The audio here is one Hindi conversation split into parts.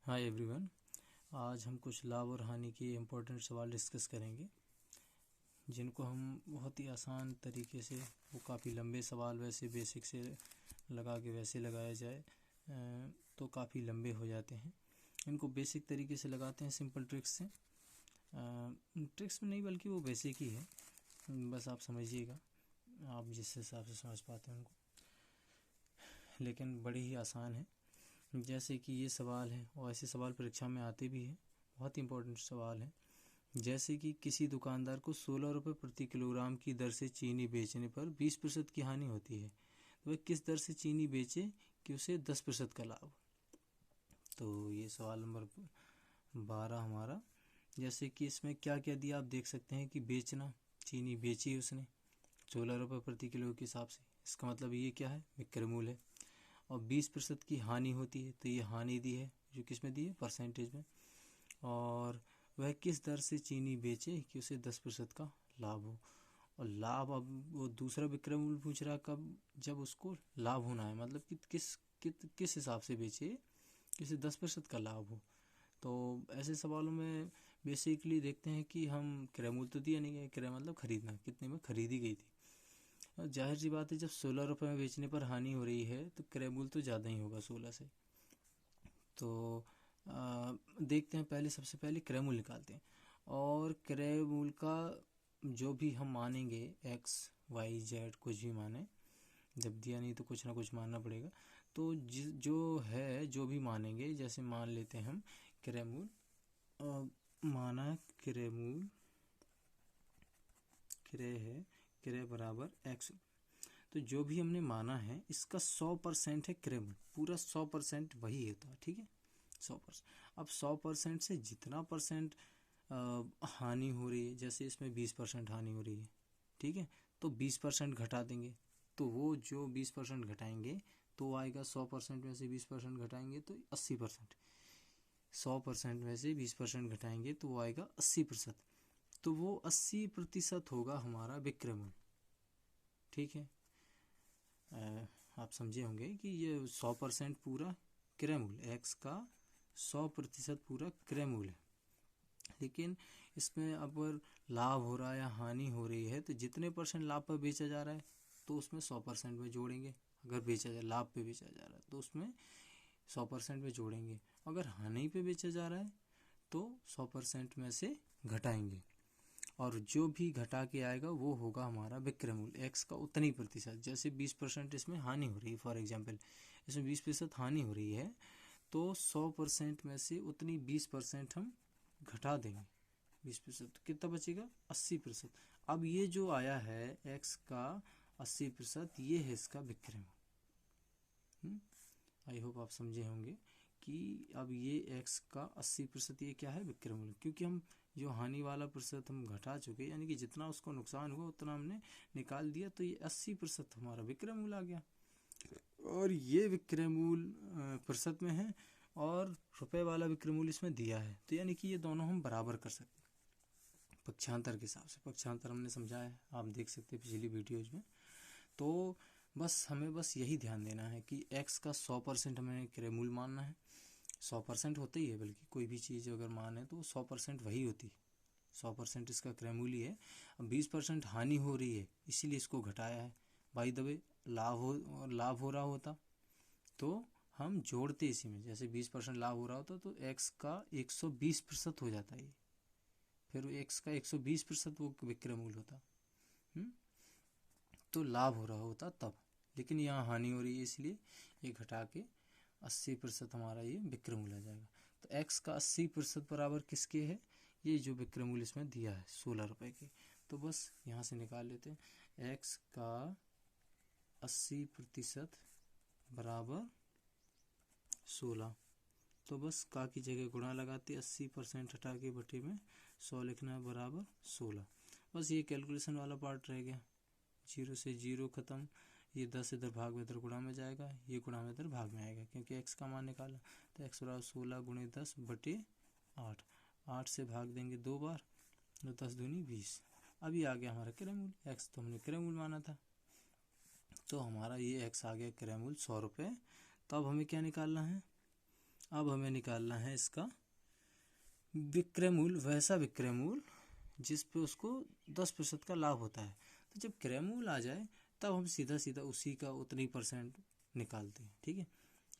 Hi everyone. आज हम कुछ लाभ और हानि के इम्पोर्टेंट सवाल डिस्कस करेंगे, जिनको हम बहुत ही आसान तरीके से, वो काफ़ी लंबे सवाल वैसे बेसिक से लगा के वैसे लगाया जाए तो काफ़ी लंबे हो जाते हैं। इनको बेसिक तरीके से लगाते हैं सिंपल ट्रिक्स से। ट्रिक्स में नहीं बल्कि वो बेसिक ही है, बस आप समझिएगा, आप जिस हिसाब से समझ पाते हैं उनको, लेकिन बड़े ही आसान है। जैसे कि ये सवाल है, और ऐसे सवाल परीक्षा में आते भी हैं, बहुत इंपॉर्टेंट सवाल है। जैसे कि किसी दुकानदार को 16 रुपये प्रति किलोग्राम की दर से चीनी बेचने पर 20% की हानि होती है, तो वह किस दर से चीनी बेचे कि उसे 10% का लाभ। तो ये सवाल नंबर 12 हमारा। जैसे कि इसमें क्या क्या दिया आप देख सकते हैं कि बेचना, चीनी बेची उसने 16 रुपये प्रति किलो के हिसाब से, इसका मतलब ये क्या है, विक्रय मूल्य है। और 20% की हानि होती है, तो ये हानि दी है, जो किस में दी है, परसेंटेज में। और वह किस दर से चीनी बेचे कि उसे 10% का लाभ हो। और लाभ, अब वो दूसरा विक्रय मूल्य पूछ रहा कब, जब उसको लाभ होना है, मतलब कि किस हिसाब से बेचे कि उसे 10% का लाभ हो। तो ऐसे सवालों में बेसिकली देखते हैं कि हम क्रय मूल्य तो दिया नहीं गया, क्रय मतलब खरीदना, कितने में खरीदी गई थी। जाहिर सी बात है, जब 16 रुपये में बेचने पर हानि हो रही है तो क्रय मूल्य तो ज़्यादा ही होगा 16 से। तो देखते हैं, पहले सबसे पहले क्रय मूल्य निकालते हैं। और क्रय मूल्य का जो भी हम मानेंगे, एक्स वाई जेड कुछ भी माने, जब दिया नहीं तो कुछ ना कुछ मानना पड़ेगा। तो जो है, जो भी मानेंगे, जैसे मान लेते हैं हम क्रय मूल्य, माना क्रय मूल्य, क्रय है, क्रय बराबर एक्स। तो जो भी हमने माना है इसका 100% है क्रय मूल्य, पूरा 100% वही होता है, ठीक है, 100%। अब 100% से जितना परसेंट हानि हो रही है, जैसे इसमें 20% हानि हो रही है, ठीक है, तो 20% घटा देंगे। तो वो जो 20% घटाएंगे तो आएगा 100% में से 20% घटाएंगे तो 80%। 100% में से 20% घटाएंगे तो वो आएगा 80%। तो वो 80% होगा हमारा विक्रय मूल्य, ठीक है। आप समझे होंगे कि ये 100% पूरा क्रय मूल्य, एक्स का 100% पूरा क्रय मूल्य है। लेकिन इसमें अगर लाभ हो रहा है या हानि हो रही है, तो जितने परसेंट लाभ पर बेचा जा रहा है तो उसमें 100% में जोड़ेंगे। अगर बेचा जा लाभ पे बेचा जा रहा है तो उसमें 100% में जोड़ेंगे। अगर हानि पे बेचा जा रहा है तो 100% में से घटाएंगे। और जो भी घटा के आएगा वो होगा हमारा विक्रय मूल्य, एक्स का उतनी प्रतिशत। जैसे 20% इसमें हानि हो रही है, फॉर एग्जांपल इसमें 20% हानि हो रही है, तो 100% में से उतनी 20% हम घटा देंगे। 20% कितना बचेगा, 80%। अब ये जो आया है एक्स का 80%, ये है इसका विक्रय मूल्य। आई होप आप समझे होंगे कि अब ये एक्स का 80% ये क्या है, विक्रय मूल्य। क्योंकि हम जो हानि वाला प्रतिशत हम घटा चुके, यानी कि जितना उसको नुकसान हुआ उतना हमने निकाल दिया, तो ये 80% हमारा विक्रय मूल्य आ गया। और ये विक्रय मूल्य प्रतिशत में है, और रुपए वाला विक्रय मूल्य इसमें दिया है, तो यानी कि ये दोनों हम बराबर कर सकते हैं पक्षांतर के हिसाब से। पक्षांतर हमने समझाया है, आप देख सकते हैं पिछली वीडियोज में। तो बस हमें बस यही ध्यान देना है कि x का 100% हमें क्रय मूल्य मानना है। 100% होता ही है, बल्कि कोई भी चीज़ अगर माने तो 100% वही होती है, 100% इसका क्रय मूल्य है। अब 20% हानि हो रही है, इसीलिए इसको घटाया है। बाय द वे लाभ हो रहा होता तो हम जोड़ते इसी में, जैसे 20% लाभ हो रहा होता तो x का 120% हो जाता है, फिर x का 120% वो विक्रय मूल्य होता। तो लाभ हो रहा होता तब, लेकिन यहाँ हानि हो रही है, इसलिए ये घटा के 80% हमारा ये विक्रय मूल्य आ जाएगा। तो x का 80% बराबर किसके है, ये जो विक्रय मूल्य इसमें दिया है 16 रुपये के। तो बस यहाँ से निकाल लेते हैं, x का 80% बराबर 16। तो बस का की जगह गुणा लगाते, 80% हटा के बटे में 100 लिखना है, बराबर 16। बस ये कैलकुलेशन वाला पार्ट रह गया। 0 से 0 खत्म, ये 10 इधर भाग में, इधर गुणा में जाएगा, ये गुणा में इधर भाग में आएगा, क्योंकि x का मान निकाला। तो x बराबर 16 गुणे 10 बटे 8। 8 से भाग देंगे 2 बार, तो 10 दूनी 20। अभी आ गया हमारा क्रय मूल्य, x तो हमने क्रय मूल्य माना था, तो हमारा ये x आ गया क्रय मूल्य 100 रुपये। तो अब हमें क्या निकालना है, अब हमें निकालना है इसका विक्रय मूल्य, वैसा विक्रय मूल्य जिस पे उसको 10% का लाभ होता है। तो जब क्रय मूल्य आ जाए तब हम सीधा सीधा उसी का उतनी परसेंट निकालते हैं, ठीक है।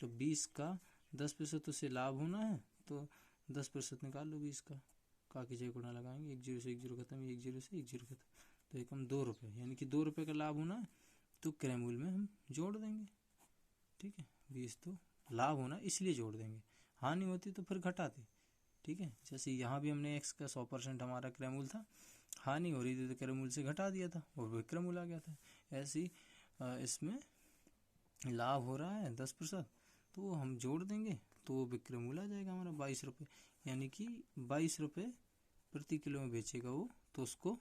तो 20 का 10% उसे लाभ होना है, तो 10% निकाल लो 20 का कीजिए गुणा लगाएंगे, 1 0 से 1 0 खत्म, 1 0 से 1 0 खत्म, तो एकम 2 रुपये, यानी कि 2 रुपये का लाभ होना है, तो क्रय मूल्य में हम जोड़ देंगे, ठीक है। 20 तो लाभ होना इसलिए जोड़ देंगे, हानि होती तो फिर घटाते, ठीक है। जैसे यहाँ भी हमने x का 100% हमारा क्रय मूल्य था, हानि हो रही थी तो क्रय मूल्य से घटा दिया था और विक्रय मूल्य आ गया था। ऐसे ही इसमें लाभ हो रहा है 10%, तो वो हम जोड़ देंगे तो वो विक्रय मूल्य आ जाएगा हमारा 22 रुपये, यानी कि 22 रुपये प्रति किलो में बेचेगा वो, तो उसको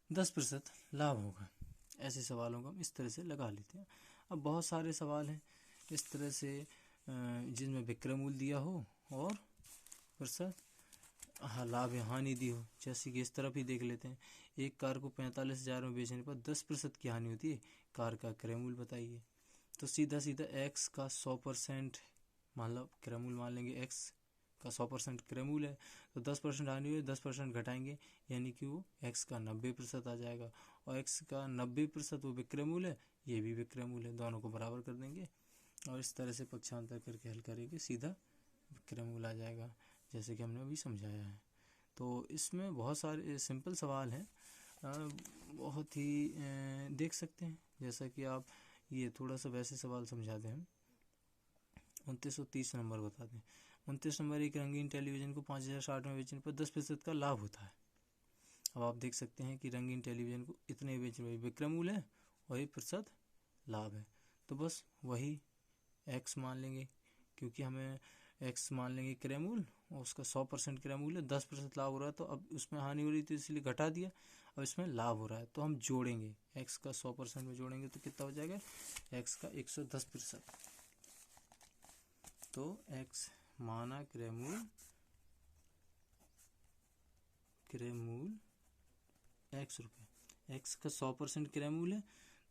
10% लाभ होगा। ऐसे सवालों को हम इस तरह से लगा लेते हैं। अब बहुत सारे सवाल हैं इस तरह से जिनमें विक्रय मूल्य दिया हो और प्रतिशत लाभ या हानि दी हो। जैसे कि इस तरफ ही देख लेते हैं, एक कार को 45,000 में बेचने पर 10% की हानि होती है, कार का क्रय मूल्य बताइए। तो सीधा सीधा x का 100% मतलब क्रय मूल्य मान लेंगे, x का 100% क्रय मूल्य है, तो 10% हानि हुई, 10% घटाएंगे, यानी कि वो x का 90% आ जाएगा, और x का 90% वो विक्रय मूल्य है, ये भी विक्रय मूल्य है, दोनों को बराबर कर देंगे और इस तरह से पक्षांतर करके हल करेंगे, सीधा विक्रय मूल्य आ जाएगा, जैसे कि हमने अभी समझाया है। तो इसमें बहुत सारे सिंपल सवाल हैं, बहुत ही देख सकते हैं। जैसा कि आप ये थोड़ा सा वैसे सवाल समझा दें हम, 2930 नंबर बता दें। 29 नंबर, एक रंगीन टेलीविज़न को 5060 में बेचने पर 10% का लाभ होता है। अब आप देख सकते हैं कि रंगीन टेलीविज़न को इतने बेचने में विक्रय मूल्य है, वही प्रतिशत लाभ है, तो बस वही x मान लेंगे, क्योंकि हमें x मान लेंगे क्रय मूल्य और उसका 100% क्रय मूल्य, 10% लाभ हो रहा है, तो अब उसमें हानि हो रही थी इसलिए घटा दिया, अब इसमें लाभ हो रहा है तो हम जोड़ेंगे, x का 100% में जोड़ेंगे तो कितना हो जाएगा, x का 110%। तो x माना क्रय मूल्य x रुपये, x का 100% क्रय मूल्य है,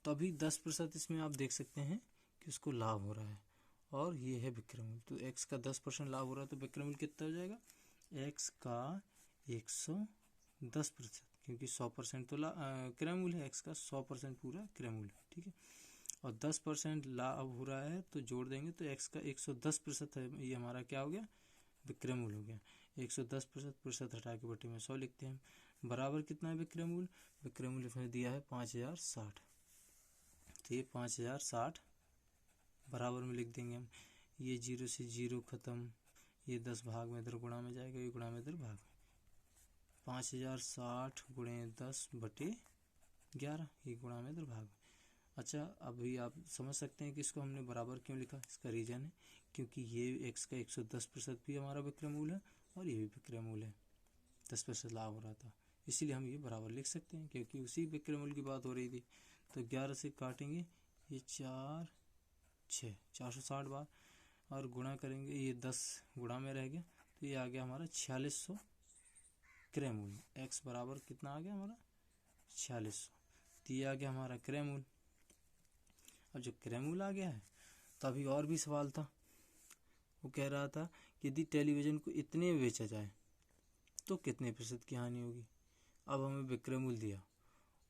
तभी 10% इसमें आप देख सकते हैं कि उसको लाभ हो रहा है, और ये है विक्रय मूल्य। तो x का 10% लाभ हो रहा है तो विक्रय मूल्य कितना हो जाएगा, x का 110%, क्योंकि 100% तो क्रय मूल्य है, x का 100% पूरा क्रय मूल्य, ठीक है। और 10% लाभ हो रहा है तो जोड़ देंगे, तो x का 110% है, ये हमारा क्या हो गया, विक्रय मूल्य हो गया। 110% हटा के बटे में 100 लिखते हैं, बराबर कितना है विक्रय मूल्य, विक्रय मूल्य इसमें दिया है 5060, तो ये 5060 बराबर में लिख देंगे हम, ये 0 से 0 खत्म, ये 10 भाग में इधर गुणा में जाएगा, ये गुणा में इधर भाग में, 5060 गुणे 10 बटे 11, ये गुणा में इधर भाग में। अच्छा, अभी आप समझ सकते हैं कि इसको हमने बराबर क्यों लिखा, इसका रीजन है क्योंकि ये x का 110% भी हमारा विक्रय मूल्य है और ये भी विक्रय मूल्य है, 10% लाभ हो रहा था, इसीलिए हम ये बराबर लिख सकते हैं, क्योंकि उसी विक्रय मूल्य की बात हो रही थी। तो 11 से काटेंगे, ये 4 6 460 बार, और गुणा करेंगे, ये 10 गुणा में रह गया, तो ये आ गया हमारा 4600 क्रय मूल्य। x बराबर कितना आ गया हमारा 4600, तो ये आ गया हमारा क्रय मूल्य। अब जब क्रय मूल्य आ गया है तो अभी और भी सवाल था, वो कह रहा था कि यदि टेलीविज़न को इतने में बेचा जाए तो कितने प्रतिशत की हानि होगी। अब हमें विक्रय मूल्य दिया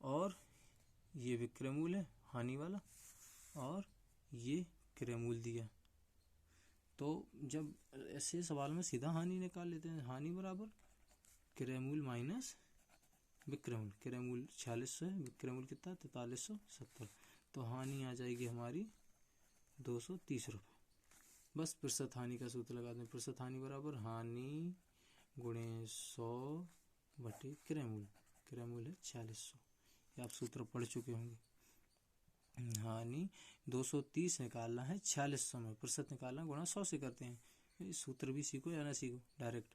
और ये विक्रय मूल्य है हानि वाला, और ये क्रय मूल्य दिया, तो जब ऐसे सवाल में सीधा हानि निकाल लेते हैं, हानि बराबर क्रय मूल्य माइनस विक्रय मूल्य। क्रय मूल्य 4600 है, विक्रय मूल्य कितना 4370, तो हानि आ जाएगी हमारी 230 रुपये। बस प्रतिशत हानि का सूत्र लगा दें, प्रतिशत हानि बराबर हानि गुणे 100 बटे क्रय मूल्य, क्रय मूल्य 4600, ये आप सूत्र पढ़ चुके होंगे। हानि 230 निकालना है 4600 में, प्रतिशत निकालना गुणा 100 से करते हैं, ये सूत्र भी सीखो या ना सीखो, डायरेक्ट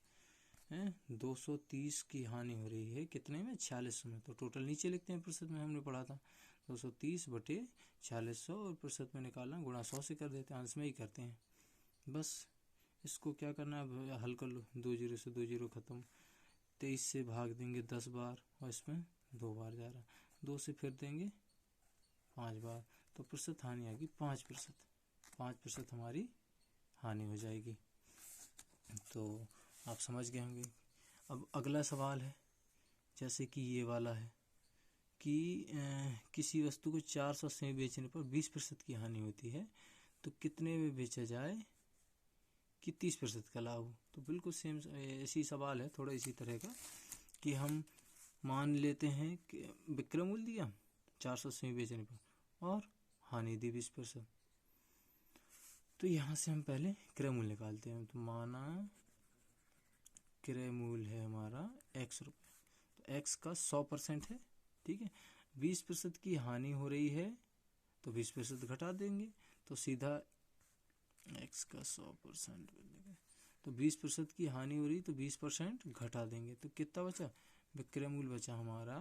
है 230 की हानि हो रही है कितने में 4600 में, तो टोटल नीचे लिखते हैं, प्रतिशत में हमने पढ़ा था 230 बटे 4600, और प्रतिशत में निकालना गुणा 100 से कर देते हैं, अंश में ही करते हैं। बस इसको क्या करना है, हल कर लो, 2 0 से 2 0 खत्म, 23 से भाग देंगे 10 बार और इसमें 2 बार जा रहा, 2 से फिर देंगे 5 बार, तो प्रतिशत हानि आएगी 5%, 5% हमारी हानि हो जाएगी। तो आप समझ गए होंगे। अब अगला सवाल है, जैसे कि ये वाला है कि किसी वस्तु को 480 में बेचने पर 20% की हानि होती है, तो कितने में बेचा जाए कि 30% का लाभ हो। तो बिल्कुल सेम ऐसी सवाल है, थोड़ा इसी तरह का, कि हम मान लेते हैं कि विक्रय मूल्य दिया 480 में बेचने पर और हानि दी 20%। तो यहाँ से हम पहले क्रय मूल्य निकालते हैं। तो माना क्रय मूल्य है हमारा x रुपये, तो x का 100% है, ठीक है। 20% की हानि हो रही है तो 20% घटा देंगे, तो सीधा x का 100% बनेगा। तो 20% की हानि हो रही तो 20% घटा देंगे, तो कितना बचा, विक्रय मूल्य बचा हमारा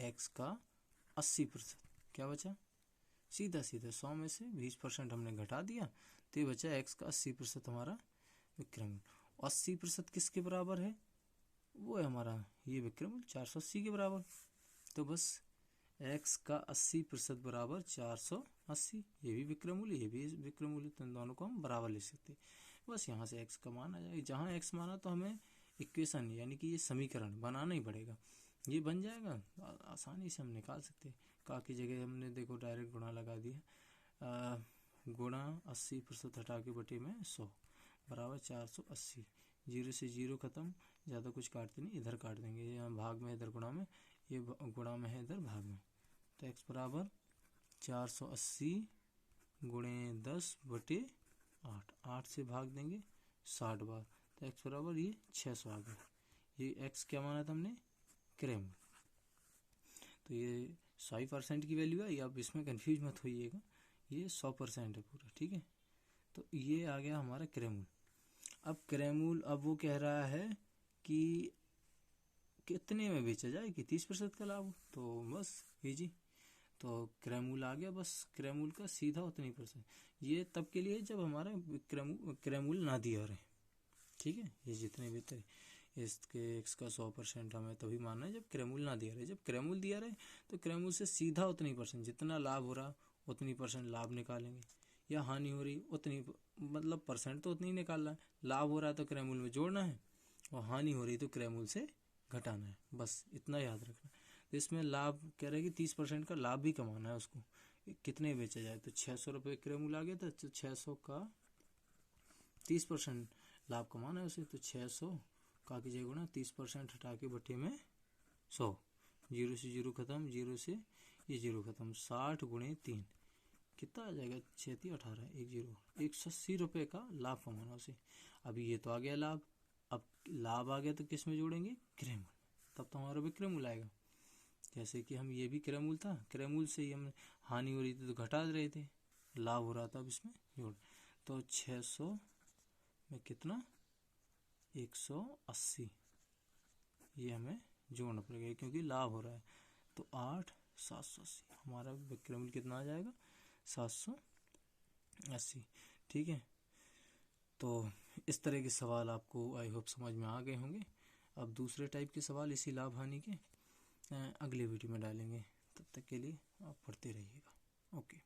x का 80%। क्या बचा, सीधा सीधा 100 में से 20% हमने घटा दिया, तो ये बचा x का 80% हमारा विक्रय मूल्य। 80% किसके बराबर है, वो है हमारा ये विक्रय मूल्य 480 के बराबर। तो बस x का 80% बराबर 480, ये भी विक्रय मूल्य, ये भी विक्रय मूल्य, तो इन दोनों को हम बराबर ले सकते हैं। बस यहाँ से x का मान आ जाएगा। जहाँ x माना तो हमें इक्वेशन यानी कि ये समीकरण बनाना ही पड़ेगा, ये बन जाएगा, आसानी से हम निकाल सकते हैं। का की जगह हमने देखो डायरेक्ट गुणा लगा दिया, गुणा 80% हटा के बटे में 100 बराबर 480। 0 से 0 खत्म, ज़्यादा कुछ काटते नहीं, इधर काट देंगे, ये भाग में इधर गुणा में, ये गुणा में है इधर भाग में। तो x बराबर 480 गुणे 10 बटे 8, 8 से भाग देंगे 60 बार, तो x बराबर ये 600 आ गया। ये x क्या माना था हमने, क्रय मूल्य। तो ये 100% की वैल्यू है, आप इसमें कंफ्यूज मत होइएगा, ये 100% है पूरा, ठीक है। तो ये आ गया हमारा क्रय मूल्य। अब क्रय मूल्य, अब वो कह रहा है कि कितने में बेचा जाए कि 30% का लाभ हो, तो बस इजी, तो क्रय मूल्य आ गया, बस क्रय मूल्य का सीधा उतनी %। ये तब के लिए जब हमारा क्रय मूल्य ना दिया रहे, ठीक है। ये जितने भी थे इसके x का 100% हमें तभी मानना है जब क्रय मूल्य ना दिया रहे। जब क्रय मूल्य दिया रहे तो क्रय मूल्य से सीधा उतनी %, जितना लाभ हो रहा उतनी % लाभ निकालेंगे, या हानि हो रही उतनी, मतलब % तो उतनी निकालना है। लाभ हो रहा है तो क्रय मूल्य में जोड़ना है, और हानि हो रही तो क्रय मूल्य से घटाना है, बस इतना याद रखना। तो इसमें लाभ कह रहे हैं कि 30% का लाभ भी कमाना है उसको, कितने बेचा जाए, तो 600 रुपये क्रय मूल्य आ गया था, तो 600 का 30% लाभ कमाना है उसे, तो 600 का कीजिए गुणा 30% हटा के बटे में 100, 0 से 0 खत्म, 0 से ये 0 खत्म, 60 गुणे 3 कितना आ जाएगा, 6 18 180 रुपये का लाभ कमाना उसे। अभी ये तो आ गया लाभ, अब लाभ आ गया तो किस में जोड़ेंगे, क्रय मूल्य, तब तो हमारा विक्रय मूल्य आएगा। जैसे कि हम ये भी क्रय मूल्य था, क्रय मूल्य से ही हम हानि हो रही थी तो घटा रहे थे, लाभ हो रहा था अब इसमें जोड़, तो 600 में कितना 180, ये हमें जोड़ना पड़ेगा क्योंकि लाभ हो रहा है। तो 8 780, हमारा विक्रय मूल्य कितना आ जाएगा 780, ठीक है। तो इस तरह के सवाल आपको आई होप समझ में आ गए होंगे। अब दूसरे टाइप के सवाल इसी लाभ हानि के अगले वीडियो में डालेंगे, तब तक के लिए आप पढ़ते रहिएगा। ओके।